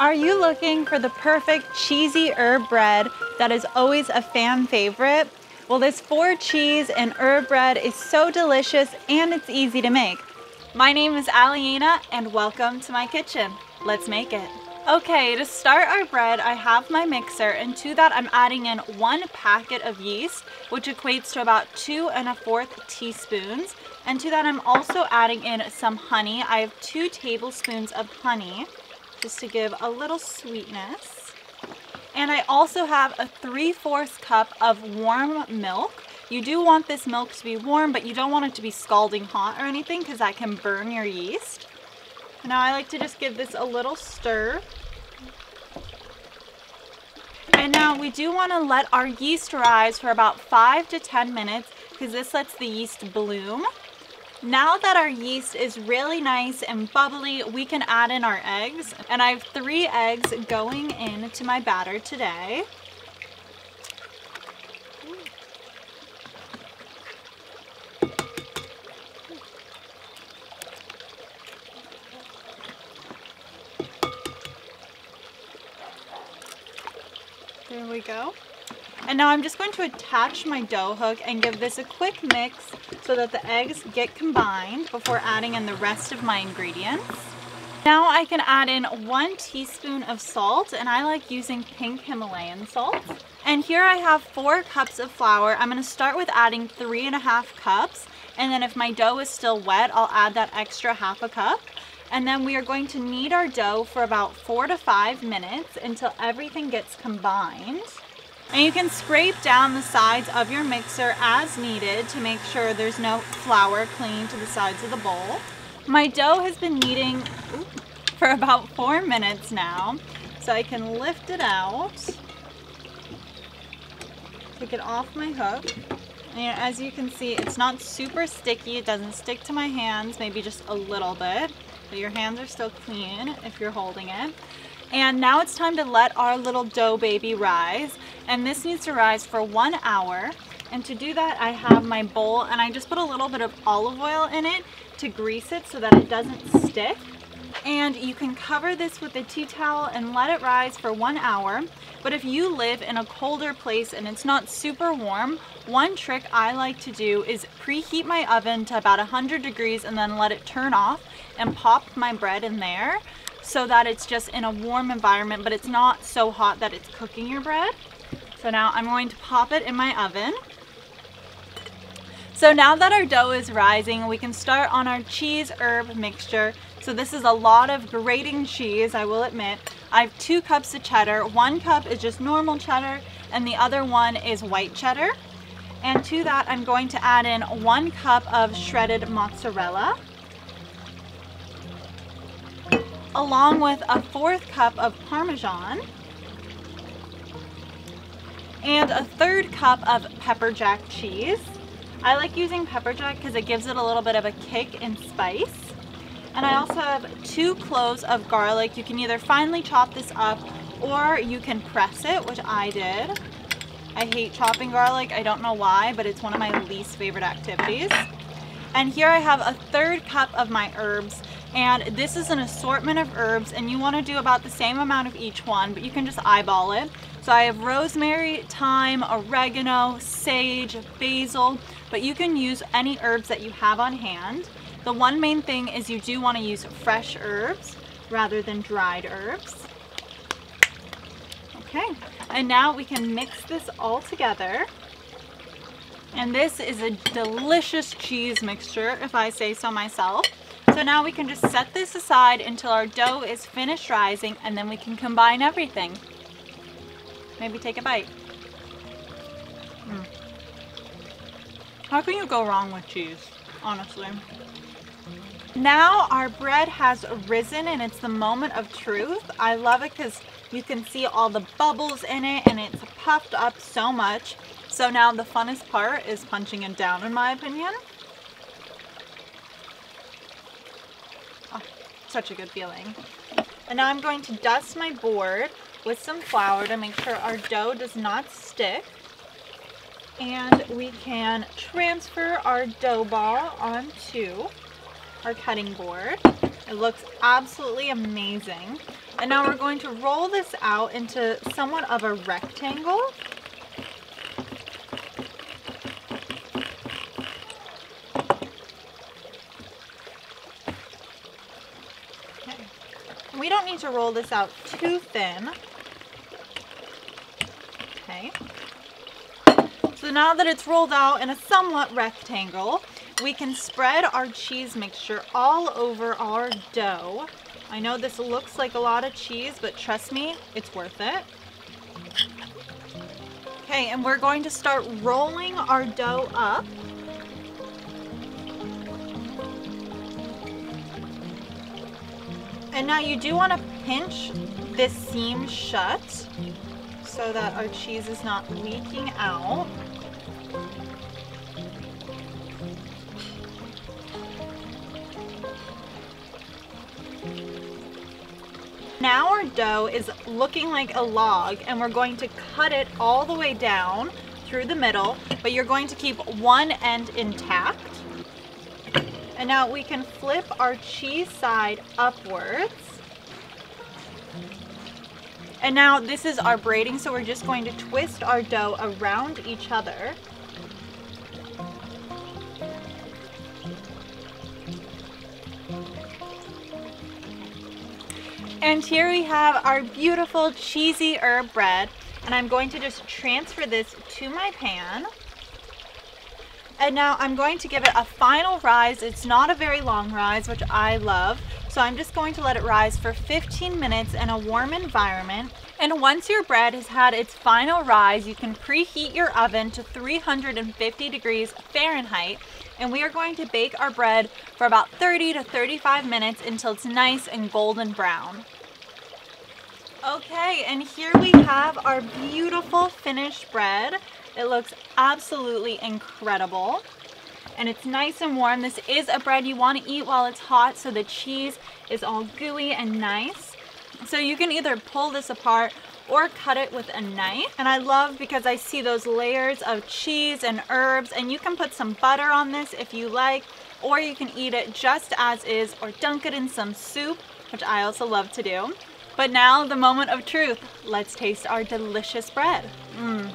Are you looking for the perfect cheesy herb bread that is always a fan favorite? Well, this 4 cheese and herb bread is so delicious and it's easy to make. My name is Alyena and welcome to my kitchen. Let's make it. Okay, to start our bread, I have my mixer, and to that I'm adding in 1 packet of yeast, which equates to about 2 1/4 teaspoons. And to that I'm also adding in some honey. I have 2 tablespoons of honey, just to give a little sweetness. And I also have a 3/4 cup of warm milk. You do want this milk to be warm, but you don't want it to be scalding hot or anything because that can burn your yeast. Now I like to just give this a little stir. And now we do want to let our yeast rise for about 5 to 10 minutes because this lets the yeast bloom. Now that our yeast is really nice and bubbly, we can add in our eggs. And I have 3 eggs going into my batter today. There we go. And now I'm just going to attach my dough hook and give this a quick mix so that the eggs get combined before adding in the rest of my ingredients. Now I can add in 1 teaspoon of salt, and I like using pink Himalayan salt. And here I have 4 cups of flour. I'm going to start with adding 3 1/2 cups, and then if my dough is still wet, I'll add that extra 1/2 cup. And then we are going to knead our dough for about 4 to 5 minutes until everything gets combined. And you can scrape down the sides of your mixer as needed to make sure there's no flour clinging to the sides of the bowl. My dough has been kneading for about 4 minutes now, so I can lift it out, take it off my hook. And as you can see, it's not super sticky. It doesn't stick to my hands, maybe just a little bit, but your hands are still clean if you're holding it. And now it's time to let our little dough baby rise. And this needs to rise for 1 hour. And to do that, I have my bowl and I just put a little bit of olive oil in it to grease it so that it doesn't stick. And you can cover this with a tea towel and let it rise for 1 hour. But if you live in a colder place and it's not super warm, one trick I like to do is preheat my oven to about 100 degrees and then let it turn off and pop my bread in there, so that it's just in a warm environment, but it's not so hot that it's cooking your bread. So now I'm going to pop it in my oven. So now that our dough is rising, we can start on our cheese herb mixture. So this is a lot of grating cheese, I will admit. I have 2 cups of cheddar. 1 cup is just normal cheddar, and the other one is white cheddar. And to that, I'm going to add in 1 cup of shredded mozzarella, along with a 1/4 cup of parmesan and a 1/3 cup of pepper jack cheese. I like using pepper jack because it gives it a little bit of a kick and spice. And I also have 2 cloves of garlic. You can either finely chop this up or you can press it, which I did. I hate chopping garlic. I don't know why, but it's one of my least favorite activities. And here I have a 1/3 cup of my herbs. And this is an assortment of herbs, and you want to do about the same amount of each one, but you can just eyeball it. So I have rosemary, thyme, oregano, sage, basil, but you can use any herbs that you have on hand. The one main thing is you do want to use fresh herbs rather than dried herbs. Okay, and now we can mix this all together. And this is a delicious cheese mixture, if I say so myself. So now we can just set this aside until our dough is finished rising, and then we can combine everything. Maybe take a bite. How can you go wrong with cheese, honestly? Now our bread has risen and it's the moment of truth. I love it because you can see all the bubbles in it and it's puffed up so much. So now the funnest part is punching it down, in my opinion. Such a good feeling. And now I'm going to dust my board with some flour to make sure our dough does not stick. And we can transfer our dough ball onto our cutting board. It looks absolutely amazing. And now we're going to roll this out into somewhat of a rectangle. Okay. We don't need to roll this out too thin. Okay. So now that it's rolled out in a somewhat rectangle, we can spread our cheese mixture all over our dough. I know this looks like a lot of cheese, but trust me, it's worth it. Okay, and we're going to start rolling our dough up. And now you do want to pinch this seam shut so that our cheese is not leaking out. Now our dough is looking like a log, and we're going to cut it all the way down through the middle, but you're going to keep one end intact. And now we can flip our cheese side upwards. And now this is our braiding, so we're just going to twist our dough around each other. And here we have our beautiful cheesy herb bread, and I'm going to just transfer this to my pan. And now I'm going to give it a final rise. It's not a very long rise, which I love. So I'm just going to let it rise for 15 minutes in a warm environment. And once your bread has had its final rise, you can preheat your oven to 350 degrees Fahrenheit. And we are going to bake our bread for about 30 to 35 minutes until it's nice and golden brown. Okay, and here we have our beautiful finished bread. It looks absolutely incredible. And it's nice and warm. This is a bread you want to eat while it's hot, so the cheese is all gooey and nice. So you can either pull this apart or cut it with a knife. And I love because I see those layers of cheese and herbs, and you can put some butter on this if you like, or you can eat it just as is or dunk it in some soup, which I also love to do. But now the moment of truth. Let's taste our delicious bread. Oh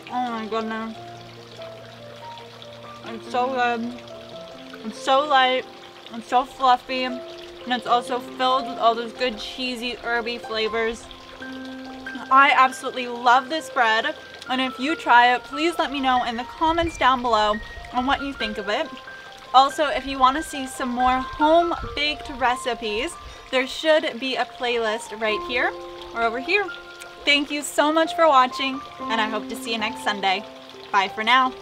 my goodness. It's so good. It's so light. It's so fluffy. And it's also filled with all those good cheesy, herby flavors. I absolutely love this bread. And if you try it, please let me know in the comments down below on what you think of it. Also, if you want to see some more home-baked recipes, there should be a playlist right here or over here. Thank you so much for watching, and I hope to see you next Sunday. Bye for now.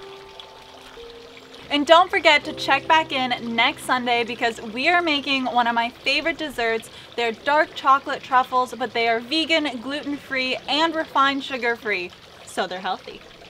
And don't forget to check back in next Sunday because we are making one of my favorite desserts. They're dark chocolate truffles, but they are vegan, gluten-free, and refined sugar-free, so they're healthy.